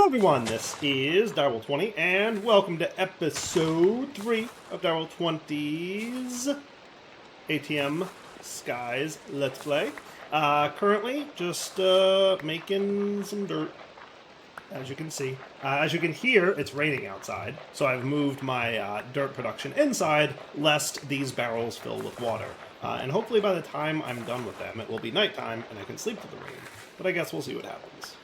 Hello everyone, this is Direwolf20, and welcome to episode 3 of Direwolf20's ATM Skies Let's Play. Currently, just making some dirt, as you can see. As you can hear, it's raining outside, so I've moved my dirt production inside, lest these barrels fill with water. And hopefully by the time I'm done with them, it will be nighttime, and I can sleep through the rain. But I guess we'll see what happens.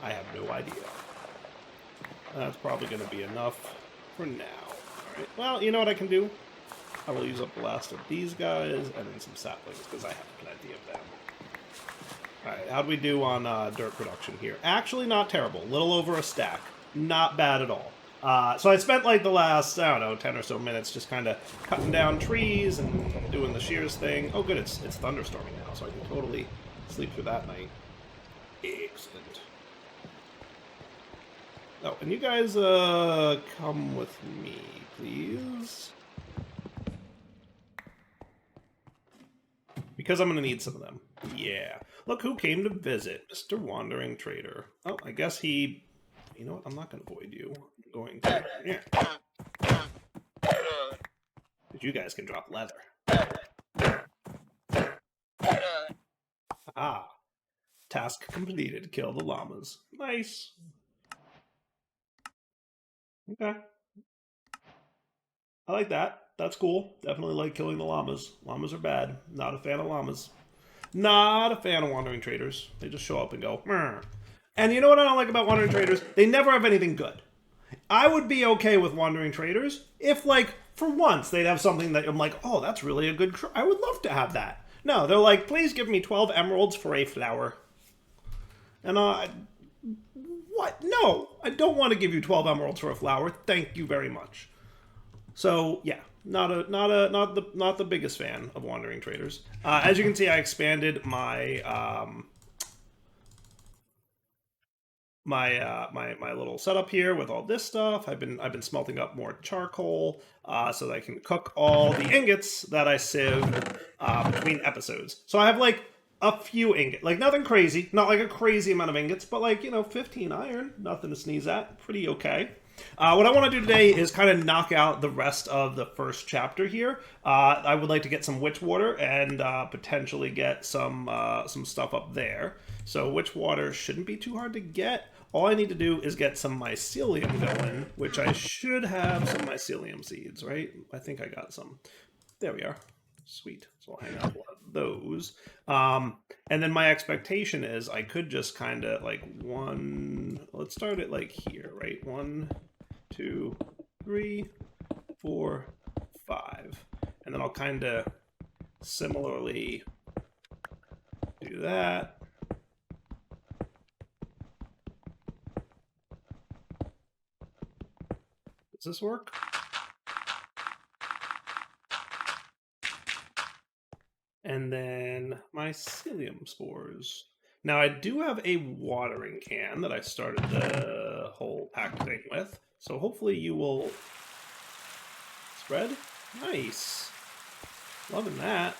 I have no idea. That's probably going to be enough for now. Alright, well, you know what I can do? I will use up the last of these guys and then some saplings, because I have plenty of them. Alright, how'd we do on dirt production here? Actually, not terrible. A little over a stack. Not bad at all. So I spent like the last, I don't know, 10 or so minutes just kind of cutting down trees and doing the shears thing. Oh good, it's thunderstorming now, so I can totally sleep through that night. Excellent. Oh, and you guys, come with me, please. Because I'm gonna need some of them. Yeah. Look who came to visit, Mr. Wandering Trader. Oh, I guess he... You know what? I'm not gonna avoid you. I'm going to... Yeah. But you guys can drop leather. Ah. Task completed. Kill the llamas. Nice. Okay. I like that. That's cool. Definitely like killing the llamas. Llamas are bad. Not a fan of llamas. Not a fan of wandering traders. They just show up and go, meh. And you know what I don't like about wandering traders? They never have anything good. I would be okay with wandering traders if, like, for once they'd have something that I'm like, oh, that's really a good... I would love to have that. No, they're like, please give me 12 emeralds for a flower. And, what? No, I don't want to give you 12 emeralds for a flower. Thank you very much. So yeah, not the biggest fan of wandering traders. As you can see, I expanded my my little setup here with all this stuff. I've been smelting up more charcoal so that I can cook all the ingots that I sieved between episodes. So I have like a few ingots, like nothing crazy, not like a crazy amount of ingots, but like, you know, 15 iron, nothing to sneeze at, pretty okay. What I want to do today is kind of knock out the rest of the first chapter here. I would like to get some witch water and potentially get some stuff up there. So witch water shouldn't be too hard to get. All I need to do is get some mycelium going, which I should have some mycelium seeds, right? I think I got some. There we are. Sweet. So I'll hang out one of those. And then my expectation is I could just kind of like let's start it like here, right? 1, 2, 3, 4, 5. And then I'll kind of similarly do that. Does this work? And then mycelium spores. Now I do have a watering can that I started the whole pack thing with, so hopefully you will spread. Nice. Loving that.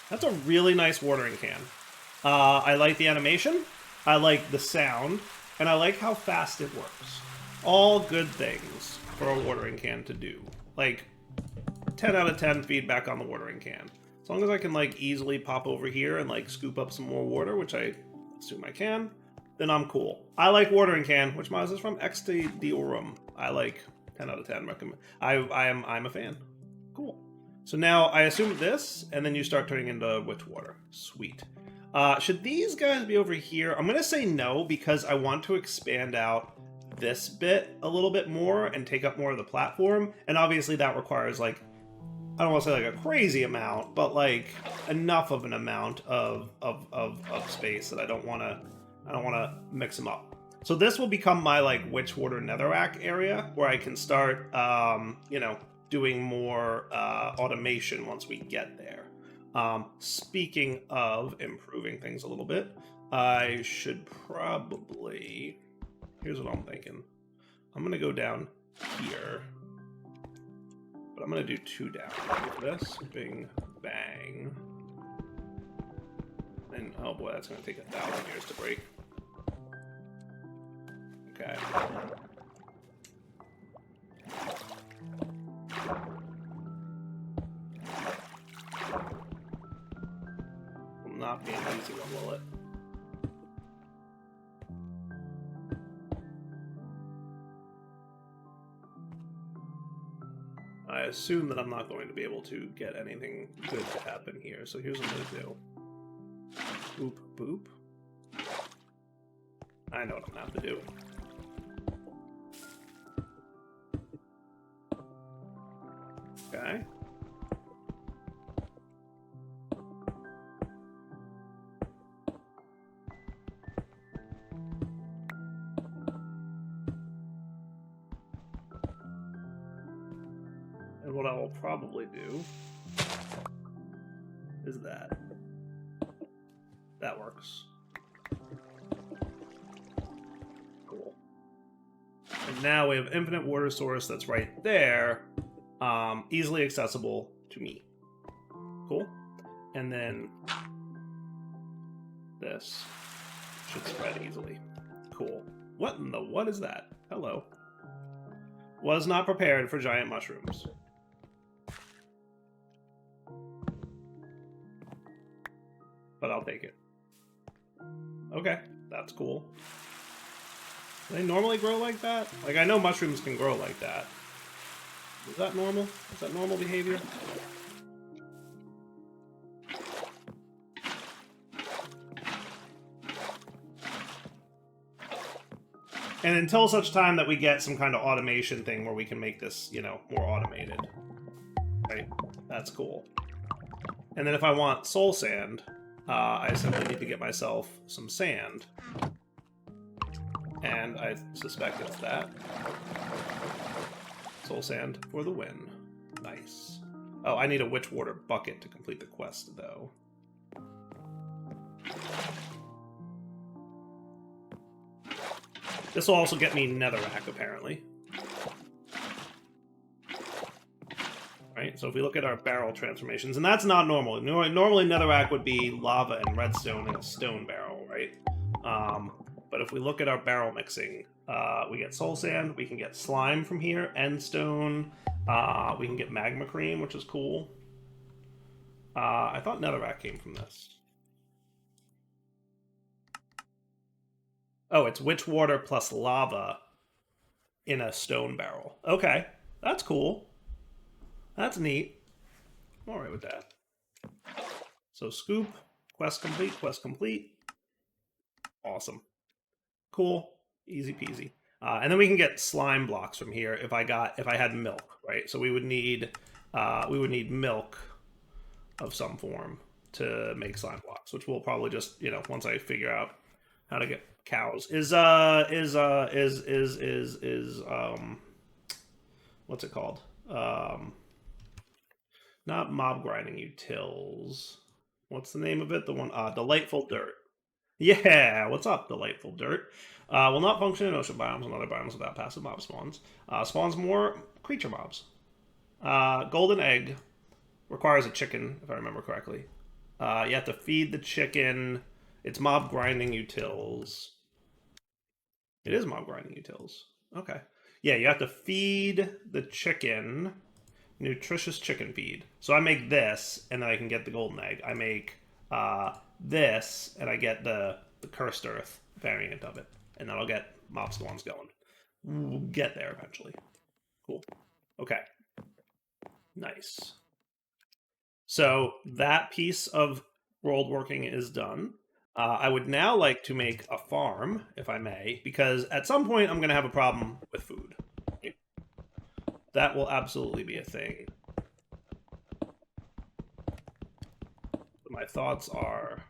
That's a really nice watering can. I like the animation, I like the sound, and I like how fast it works. All good things for a watering can to do. Like, 10 out of 10 feedback on the watering can. As long as I can like easily pop over here and like scoop up some more water, which I assume I can, then I'm cool. I like watering can, which miles is from Diorum. I like 10 out of 10 recommend. I'm a fan. Cool. So now I assume this, and then you start turning into witch water. Sweet. Should these guys be over here? I'm gonna say no because I want to expand out this bit a little bit more and take up more of the platform, and obviously that requires like, I don't want to say like a crazy amount, but like enough of an amount of space that I don't want to mix them up. So this will become my like Witchwater Netherrack area where I can start you know, doing more automation once we get there. Speaking of improving things a little bit, I should probably, here's what I'm thinking. I'm gonna go down here. But I'm going to do 2 down. Ready for this? Bing, bang. And oh boy, that's going to take 1,000 years to break. Okay. Will not be an easy one, will it? I assume that I'm not going to be able to get anything good to happen here, so here's what I'm going to do. Boop, boop. I know what I'm going to have to do. Okay. And what I will probably do is that. That works. Cool. And now we have infinite water source that's right there, easily accessible to me. Cool. And then this should spread easily. Cool. What in the what is that? Hello. Was not prepared for giant mushrooms. But I'll take it. Okay, that's cool. Do they normally grow like that? Like, I know mushrooms can grow like that. Is that normal? Is that normal behavior? And until such time that we get some kind of automation thing where we can make this, you know, more automated. Right? That's cool. And then if I want soul sand, I simply need to get myself some sand. And I suspect it's that. Soul sand for the win. Nice. Oh, I need a witch water bucket to complete the quest, though. This will also get me netherrack, apparently. Right, so if we look at our barrel transformations, and that's not normal. Normally netherrack would be lava and redstone in a stone barrel, right? But if we look at our barrel mixing, we get soul sand, we can get slime from here, end stone, we can get magma cream, which is cool. I thought netherrack came from this. Oh, it's witch water plus lava in a stone barrel. Okay, that's cool. That's neat. I'm alright with that. So scoop, quest complete, quest complete. Awesome. Cool. Easy peasy. And then we can get slime blocks from here if I had milk, right? So we would need milk of some form to make slime blocks, which we'll probably just, you know, once I figure out how to get cows. What's it called? Not mob grinding utils. What's the name of it? The one, Delightful Dirt. Yeah, what's up, Delightful Dirt? Will not function in ocean biomes and other biomes without passive mob spawns. Spawns more creature mobs. Golden egg requires a chicken, if I remember correctly. You have to feed the chicken. It's mob grinding utils. It is mob grinding utils. Okay. Yeah, you have to feed the chicken nutritious chicken feed. So I make this, and then I can get the golden egg. I make this, and I get the cursed earth variant of it. And then I'll get mob spawns going. We'll get there eventually. Cool. Okay. Nice. So that piece of world working is done. I would now like to make a farm, if I may, because at some point I'm going to have a problem with food. That will absolutely be a thing. My thoughts are...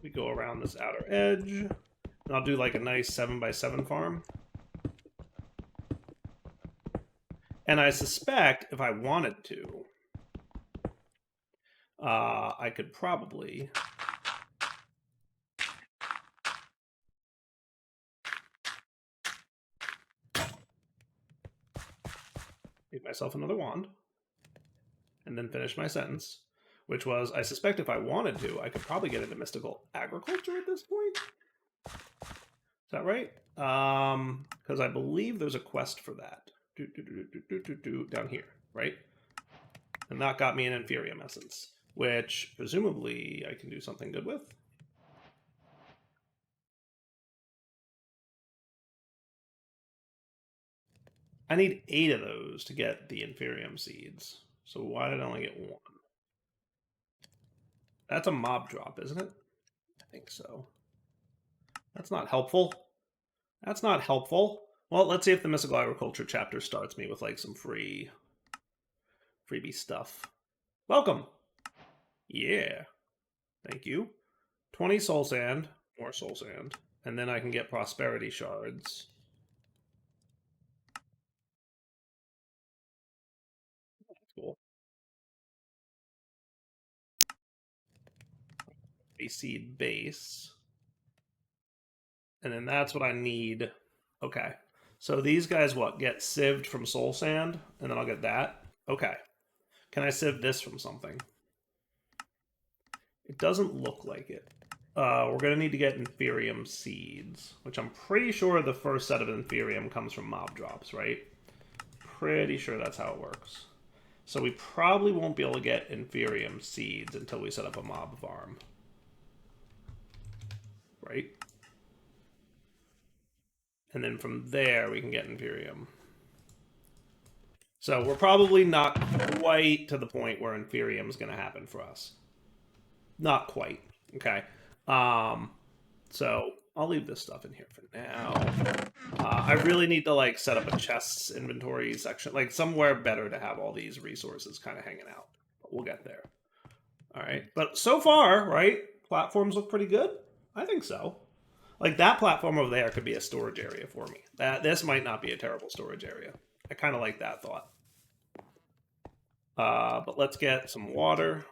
we go around this outer edge, and I'll do like a nice 7x7 farm. And I suspect if I wanted to, I could probably... Make myself another wand. And then finish my sentence, which was, I suspect if I wanted to, I could probably get into mystical agriculture at this point. Is that right? Because I believe there's a quest for that. Down here, right? And that got me an Inferium Essence, which presumably I can do something good with. I need 8 of those to get the Inferium Seeds. So why did I only get 1? That's a mob drop, isn't it? I think so. That's not helpful. That's not helpful. Well, let's see if the Mystical Agriculture chapter starts me with like some freebie stuff. Welcome. Yeah. Thank you. 20 soul sand, more soul sand, and then I can get prosperity shards. That's cool. A seed base. And then that's what I need. Okay. So these guys, what? Get sieved from soul sand, and then I'll get that? Okay. Can I sieve this from something? It doesn't look like it. We're going to need to get Inferium seeds, which I'm pretty sure the first set of Inferium comes from mob drops, right? Pretty sure that's how it works. So we probably won't be able to get Inferium seeds until we set up a mob farm. Right? And then from there, we can get Inferium. So we're probably not quite to the point where Inferium is going to happen for us. Not quite. Okay. So I'll leave this stuff in here for now. I really need to like set up a chests inventory section, like somewhere better to have all these resources kind of hanging out. But we'll get there. All right. But so far, right? Platforms look pretty good. I think so. Like that platform over there could be a storage area for me. This might not be a terrible storage area. I kind of like that thought. But let's get some water.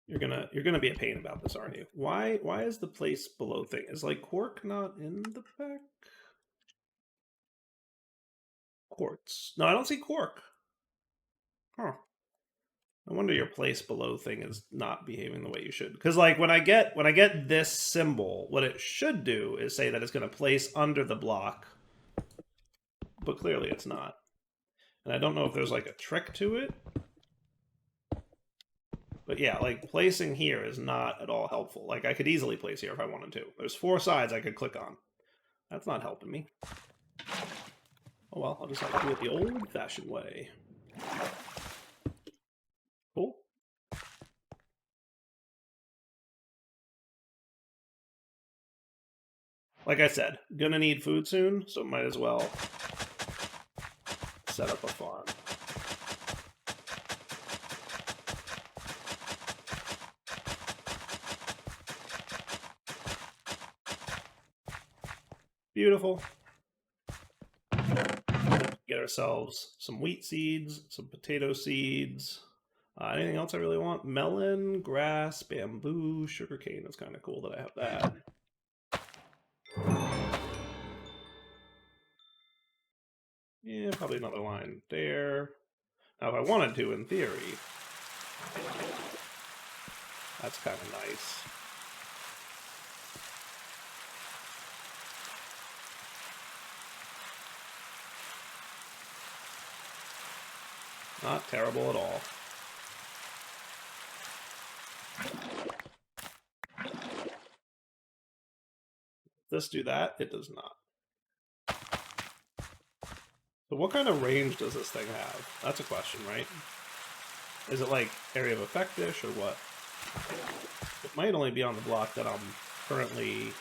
You're gonna be a pain about this, aren't you? Why is the place below thing? Is like cork not in the back? Quartz. No, I don't see cork. Huh. I wonder your place below thing is not behaving the way you should. Because like when I get this symbol, what it should do is say that it's gonna place under the block. But clearly it's not. And I don't know if there's like a trick to it. But yeah, like placing here is not at all helpful. Like I could easily place here if I wanted to. There's 4 sides I could click on. That's not helping me. Oh well, I'll just have to do it the old-fashioned way. Cool. Like I said, gonna need food soon, so might as well set up a farm. Beautiful. Get ourselves some wheat seeds, some potato seeds. Anything else I really want? Melon, grass, bamboo, sugarcane. That's kind of cool that I have that. Yeah, probably another line there. Now, if I wanted to, in theory, that's kind of nice. Not terrible at all. Does this do that? It does not. So what kind of range does this thing have? That's a question, right? Is it like area of effect-ish or what? It might only be on the block that I'm currently...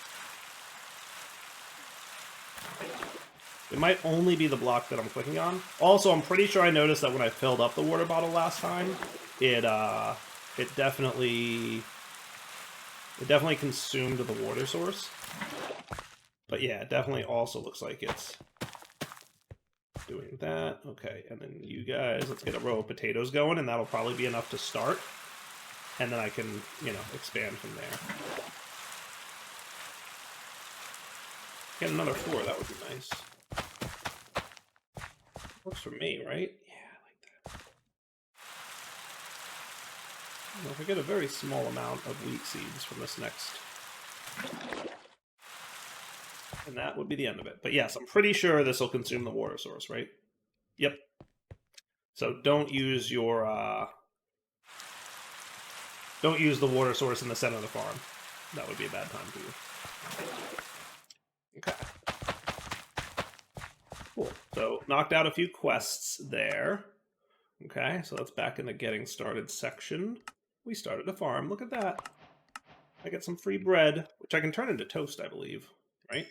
It might only be the block that I'm clicking on. Also, I'm pretty sure I noticed that when I filled up the water bottle last time, it definitely consumed the water source. But yeah, it definitely also looks like it's doing that. Okay, and then you guys, let's get a row of potatoes going, and that'll probably be enough to start. And then I can, expand from there. Get another 4, that would be nice. Works for me, right? Yeah, I like that. You know, if I get a very small amount of wheat seeds from this next... And that would be the end of it. But yes, I'm pretty sure this will consume the water source, right? Yep. So don't use your... Don't use the water source in the center of the farm. That would be a bad time for you. Okay. Cool. So knocked out a few quests there. Okay, so that's back in the getting started section. We started a farm. Look at that. I get some free bread, which I can turn into toast, I believe. Right?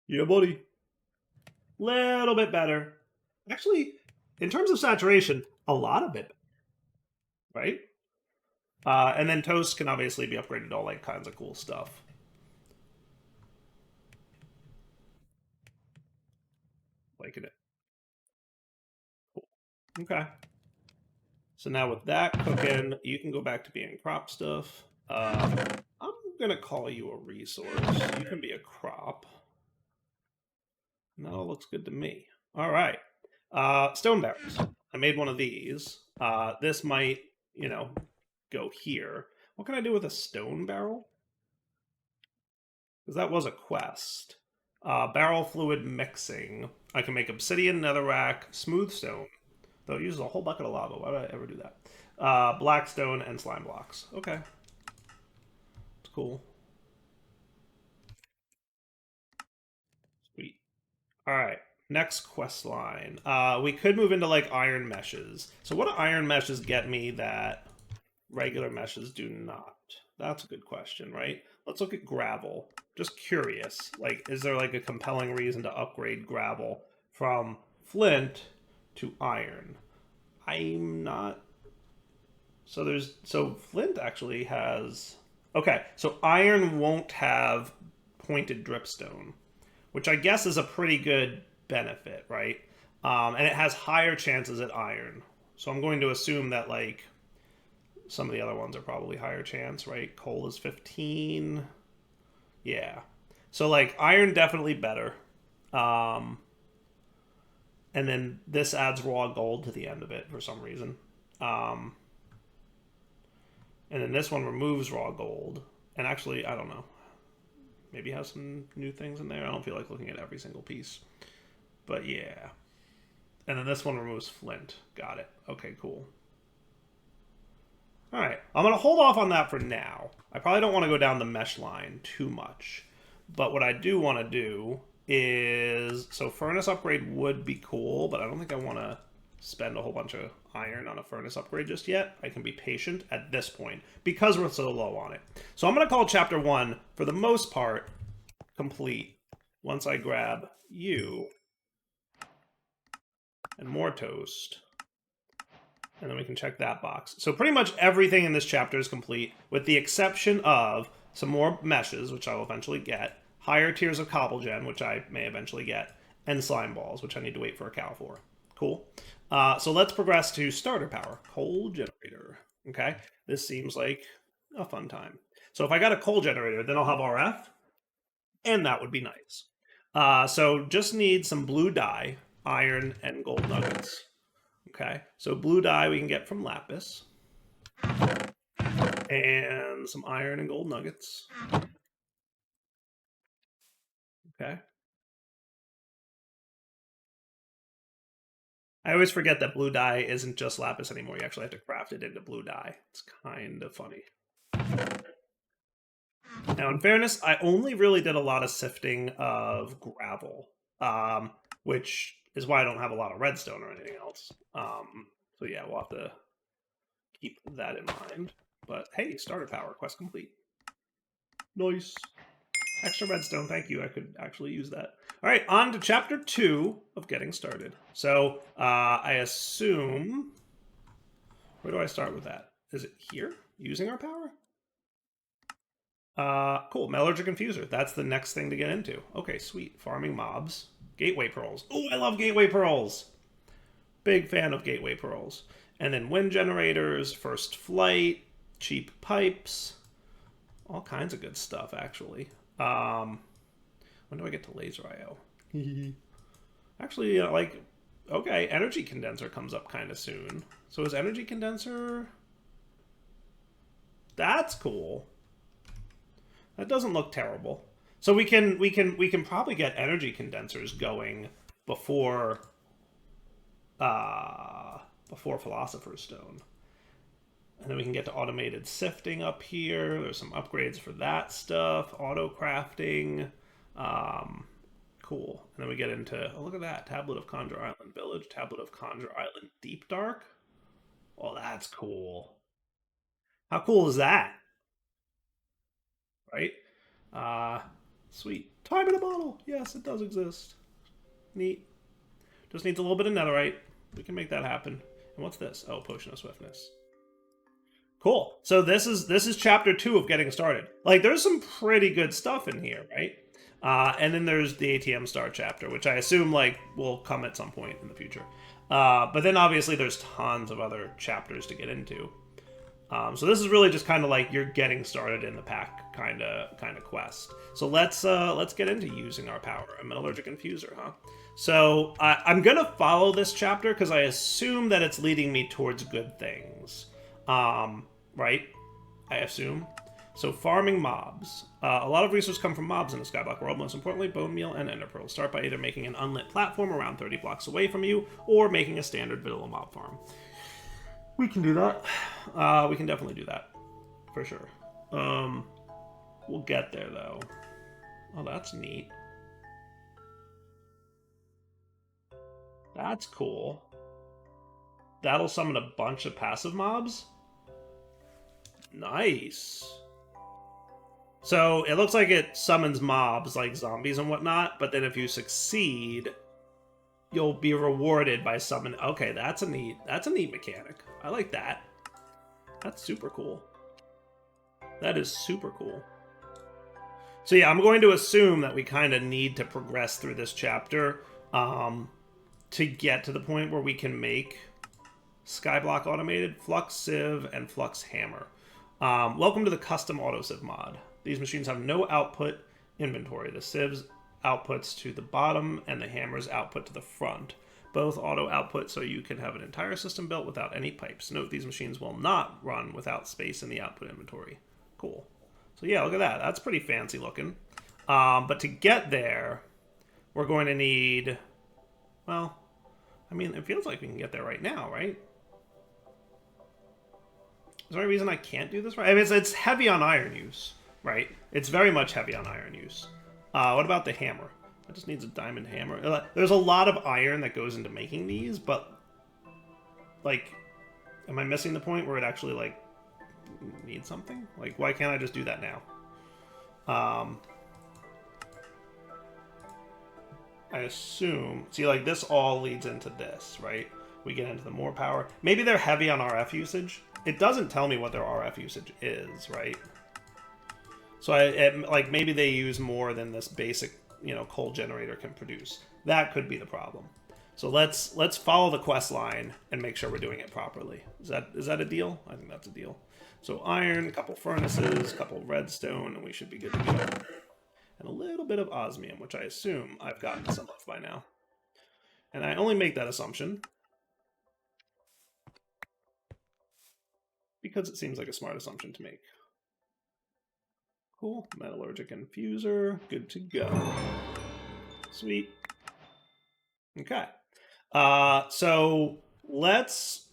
Yeah, buddy. Little bit better. Actually, in terms of saturation, a lot of it. Right? And then toast can obviously be upgraded to all like kinds of cool stuff. Liking it. Cool. Okay. So now with that cooking, you can go back to being crop stuff. I'm going to call you a resource. You can be a crop. And that all looks good to me. All right. Stone barrels. I made one of these. This might, you know, go here. What can I do with a stone barrel? Because that was a quest. Barrel fluid mixing. I can make obsidian, netherrack, smooth stone. Though it uses a whole bucket of lava. Why would I ever do that? Blackstone and slime blocks. Okay. It's cool. Sweet. Alright. Next quest line. We could move into like iron meshes. So what do iron meshes get me that regular meshes do not? That's a good question, right? Let's look at gravel. Just curious. Like, is there like a compelling reason to upgrade gravel from flint to iron? I'm not. So flint actually has. Okay, so iron won't have pointed dripstone, which I guess is a pretty good benefit, right? And it has higher chances at iron. So I'm going to assume that like some of the other ones are probably higher chance, right? Coal is 15. Yeah. So like iron definitely better. Um, and then this adds raw gold to the end of it for some reason. Um, and then this one removes raw gold. And actually, I don't know. Maybe has some new things in there. I don't feel like looking at every single piece. But yeah. And then this one removes flint. Got it. Okay, cool. All right. I'm going to hold off on that for now. I probably don't want to go down the mesh line too much. But what I do want to do is... So furnace upgrade would be cool, but I don't think I want to spend a whole bunch of iron on a furnace upgrade just yet. I can be patient at this point because we're so low on it. So I'm going to call chapter 1, for the most part, complete once I grab you and more toast. And then we can check that box. So pretty much everything in this chapter is complete, with the exception of some more meshes, which I will eventually get, higher tiers of cobblegen, which I may eventually get, and slime balls, which I need to wait for a cow for. Cool. So let's progress to starter power. Coal generator. Okay. This seems like a fun time. So if I got a coal generator, then I'll have RF, and that would be nice. So just need some blue dye, iron, and gold nuggets. Okay, so blue dye we can get from lapis. And some iron and gold nuggets. Okay. I always forget that blue dye isn't just lapis anymore. You actually have to craft it into blue dye. It's kind of funny. Now, in fairness, I only really did a lot of sifting of gravel, which is why I don't have a lot of redstone or anything else. So yeah, we'll have to keep that in mind. But hey, starter power, quest complete. Nice. Extra redstone, thank you. I could actually use that. All right, on to chapter 2 of getting started. So I assume... Where do I start with that? Is it here? Using our power? Cool. Metallurgic Infuser. That's the next thing to get into. Okay, sweet. Farming mobs. Gateway pearls. Oh, I love gateway pearls. Big fan of gateway pearls. And then wind generators, first flight, cheap pipes, all kinds of good stuff, actually. When do I get to laser IO? Actually, like, okay, energy condenser comes up kind of soon. So is energy condenser... That's cool. That doesn't look terrible. So we can probably get energy condensers going before before Philosopher's Stone. And then we can get to automated sifting up here. There's some upgrades for that stuff. Auto crafting. Cool. And then we get into, oh, look at that. Tablet of Conjure Island Village. Tablet of Conjure Island Deep Dark. Oh, that's cool. How cool is that? Right? Sweet. Time in a bottle. Yes, it does exist. Neat. Just needs a little bit of netherite. We can make that happen. And what's this? Oh, Potion of Swiftness. Cool. So this is chapter 2 of getting started. Like, there's some pretty good stuff in here, right? And then there's the ATM Star chapter, which I assume like will come at some point in the future. But then obviously there's tons of other chapters to get into. So this is really just kind of like you're getting started in the pack kind of quest. So let's get into using our power. A metallurgic infuser, huh? So I'm gonna follow this chapter because I assume that it's leading me towards good things. Right? I assume. So farming mobs. A lot of resources come from mobs in the Skyblock world. Most importantly, bone meal and ender pearls. Start by either making an unlit platform around 30 blocks away from you, or making a standard vanilla mob farm. We can do that. We can definitely do that. For sure. We'll get there, though. Oh, that's neat. That's cool. That'll summon a bunch of passive mobs? Nice. So it looks like it summons mobs like zombies and whatnot, but then if you succeed, you'll be rewarded by summoning. Okay, that's a neat mechanic. I like that. That's super cool. That is super cool. So yeah, I'm going to assume that we kind of need to progress through this chapter to get to the point where we can make Skyblock automated, Flux Sieve, and Flux Hammer. Welcome to the custom auto sieve mod. These machines have no output inventory. The sieves outputs to the bottom and the hammers output to the front. Both auto output so you can have an entire system built without any pipes. Note these machines will not run without space in the output inventory. Cool. So yeah, look at that. That's pretty fancy looking. But to get there, we're going to need, well, I mean, it feels like we can get there right now, right? Is there any reason I can't do this right? I mean, it's heavy on iron use, right? It's very much heavy on iron use. What about the hammer? It just needs a diamond hammer. There's a lot of iron that goes into making these, but, like, am I missing the point where it actually, like, needs something? Like, why can't I just do that now? I assume... See, like, this all leads into this, right? We get into the more power. Maybe they're heavy on RF usage. It doesn't tell me what their RF usage is, right? So, like, maybe they use more than this basic, coal generator can produce. That could be the problem. So let's follow the quest line and make sure we're doing it properly. Is that a deal? I think that's a deal. So iron, a couple furnaces, a couple redstone, and we should be good to go. And a little bit of osmium, which I assume I've gotten some of by now. And I only make that assumption because it seems like a smart assumption to make. Cool. Metallurgic infuser. Good to go. Sweet. Okay. So let's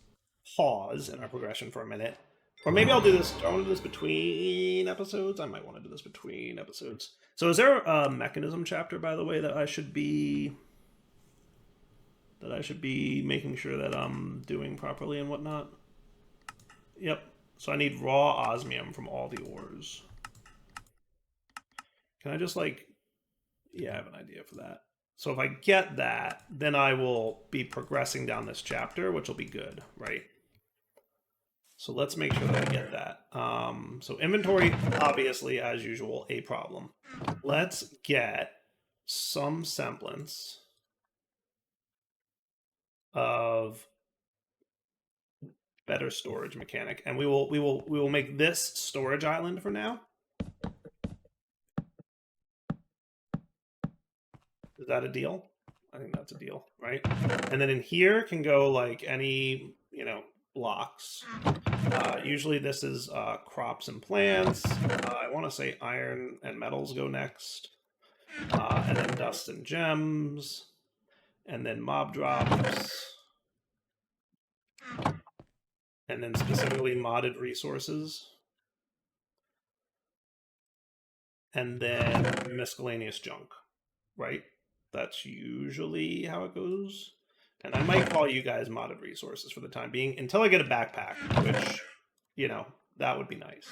pause in our progression for a minute. Or maybe I'll do this. Do I want to do this between episodes? I might want to do this between episodes. So is there a mechanism chapter, by the way, that I should be making sure that I'm doing properly and whatnot? Yep. So I need raw osmium from all the ores. Can I just yeah, I have an idea for that. So if I get that, then I will be progressing down this chapter, which will be good, right? So let's make sure that I get that. So inventory, obviously, as usual, a problem. Let's get some semblance of better storage mechanic, and we will make this storage island for now. Is that a deal? I think that's a deal, right? And then in here can go like any, blocks. Usually this is crops and plants. I want to say iron and metals go next. And then dust and gems. And then mob drops. And then specifically modded resources. And then miscellaneous junk, right? That's usually how it goes. And I might call you guys modded resources for the time being until I get a backpack, which, that would be nice.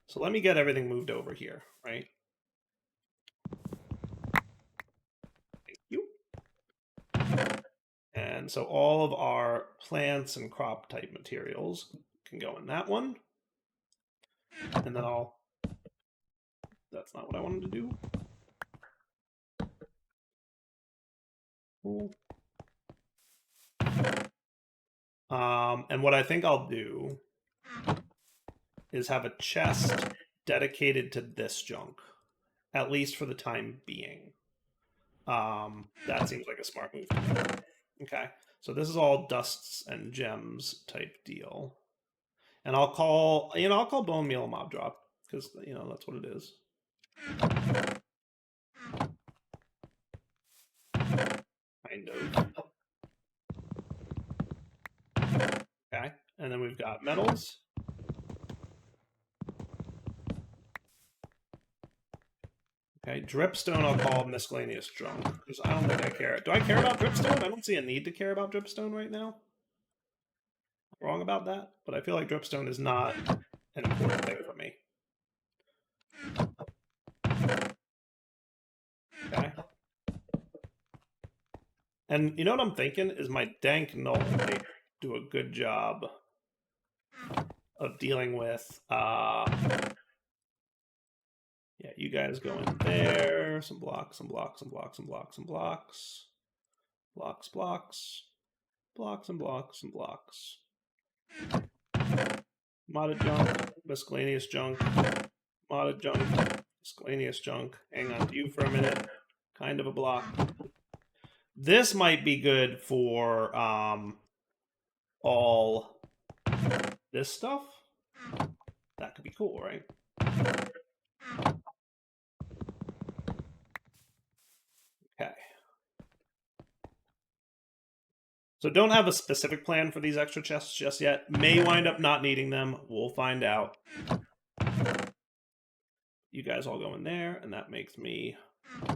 So let me get everything moved over here, right? Thank you. And so all of our plants and crop type materials can go in that one. And then that's not what I wanted to do. Cool. And what I think I'll do is have a chest dedicated to this junk, at least for the time being. That seems like a smart move to me. Okay, so this is all dusts and gems type deal. And I'll call bone meal a mob drop, because, that's what it is. Kind of. Okay, and then we've got metals. Okay, dripstone I'll call miscellaneous junk, because I don't think I care. Do I care about dripstone? I don't see a need to care about dripstone right now. I'm wrong about that, but I feel like dripstone is not an important thing for me. Okay. And you know what I'm thinking is my dank null might do a good job of dealing with yeah, you guys go in there, some blocks, some blocks, some blocks, some blocks, some blocks, blocks, blocks, blocks, and blocks, and blocks. Modded junk, miscellaneous junk, modded junk, miscellaneous junk. Hang on to you for a minute. Kind of a block. This might be good for all this stuff. That could be cool, right? Okay. So don't have a specific plan for these extra chests just yet. May wind up not needing them. We'll find out. You guys all go in there, and that makes me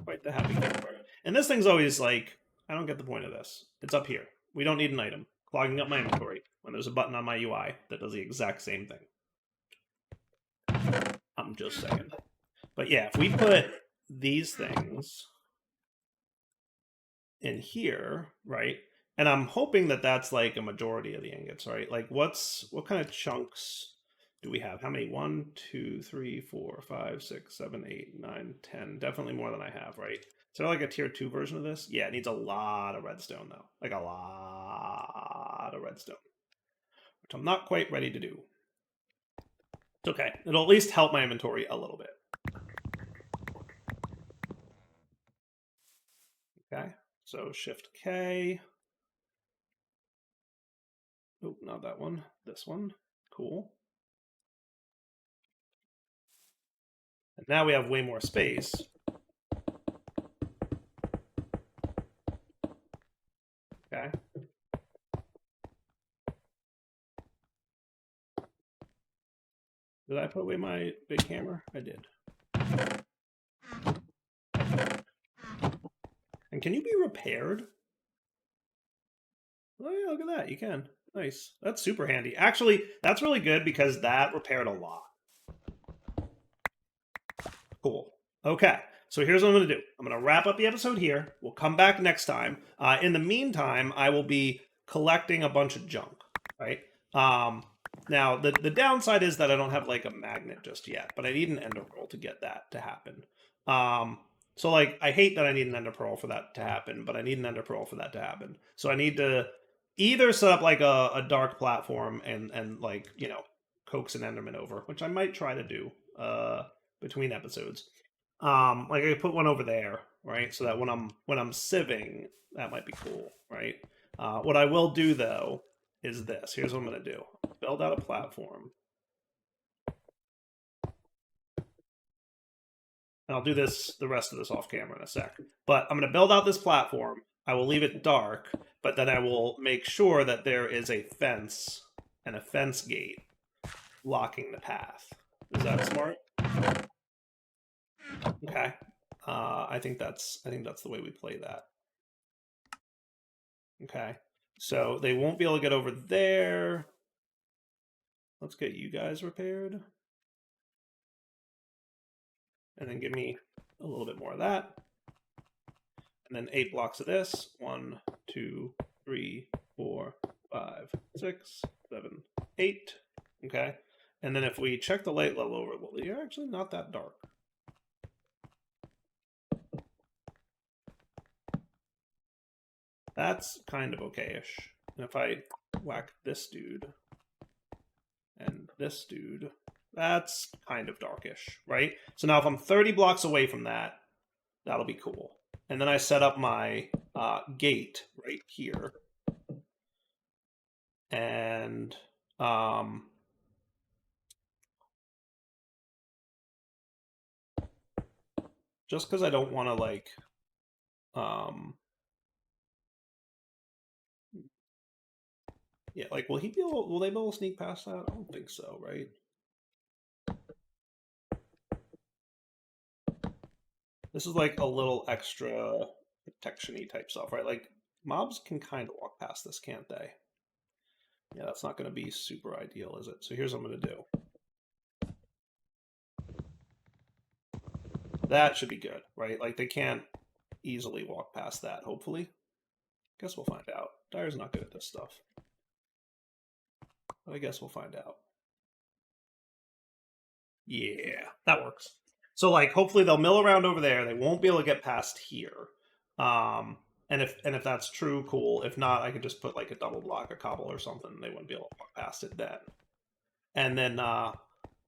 quite the happy camper. And this thing's always like, I don't get the point of this. It's up here. We don't need an item. Clogging up my inventory when there's a button on my UI that does the exact same thing. I'm just saying. But yeah, if we put these things in here, right? And I'm hoping that that's like a majority of the ingots, right? Like what kind of chunks do we have? How many? 1, 2, 3, 4, 5, 6, 7, 8, 9, 10. Definitely more than I have, right? Is there like a tier 2 version of this? Yeah, it needs a lot of redstone though. Like a lot of redstone. Which I'm not quite ready to do. It's okay. It'll at least help my inventory a little bit. Okay, so Shift K. Oh, not that one. This one. Cool. And now we have way more space. Okay. Did I put away my big hammer? I did. And can you be repaired? Oh yeah, look at that. You can. Nice. That's super handy. Actually, that's really good because that repaired a lot. Cool. Okay. So here's what I'm going to do. I'm going to wrap up the episode here. We'll come back next time. In the meantime, I will be collecting a bunch of junk, right? Now, the downside is that I don't have like a magnet just yet, but I need an ender pearl to get that to happen. So like, I hate that I need an ender pearl for that to happen, but I need an ender pearl for that to happen. So I need to either set up like a dark platform and like, you know, coax an Enderman over, which I might try to do between episodes. Like I could put one over there, right? So that when I'm sieving, that might be cool, right? What I will do though is this. Here's what I'm gonna do: build out a platform, and I'll do this the rest of this off camera in a sec. But I'm gonna build out this platform. I will leave it dark, but then I will make sure that there is a fence and a fence gate blocking the path. Is that smart? Okay. I think that's the way we play that. Okay. So they won't be able to get over there. Let's get you guys repaired. And then give me a little bit more of that. And then 8 blocks of this. 1, 2, 3, 4, 5, 6, 7, 8. Okay. And then if we check the light level over, well, they're actually not that dark. That's kind of okay-ish. And if I whack this dude and this dude, that's kind of darkish, right? So now if I'm 30 blocks away from that, that'll be cool. And then I set up my gate right here. And just because I don't want to like yeah, like will they be able to sneak past that? I don't think so, right? This is like a little extra protection-y type stuff, right? Like mobs can kind of walk past this, can't they? Yeah, that's not going to be super ideal, is it? So here's what I'm going to do. That should be good, right? Like they can't easily walk past that, hopefully. Guess we'll find out. Dyer's not good at this stuff. But I guess we'll find out. Yeah, that works. So like hopefully they'll mill around over there. They won't be able to get past here. And if that's true, cool. If not, I could just put like a double block, a cobble or something. They wouldn't be able to walk past it then. And then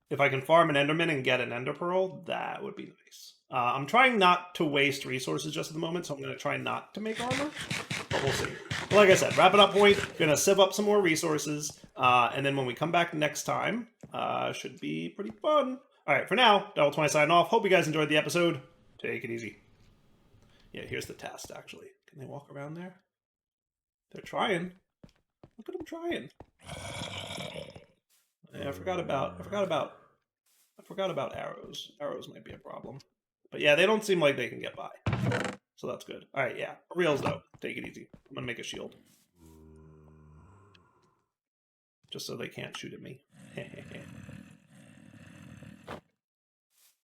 if I can farm an Enderman and get an Ender Pearl, that would be nice. I'm trying not to waste resources just at the moment, so I'm going to try not to make armor, but we'll see. But like I said, wrapping up point, going to sieve up some more resources, and then when we come back next time, should be pretty fun. All right, for now, Devil20 signing off. Hope you guys enjoyed the episode. Take it easy. Yeah, here's the test, actually. Can they walk around there? They're trying. Look at them trying. Yeah, I forgot about arrows. Arrows might be a problem. But yeah, they don't seem like they can get by. So that's good. All right, yeah. Reels, though. Take it easy. I'm going to make a shield. Just so they can't shoot at me.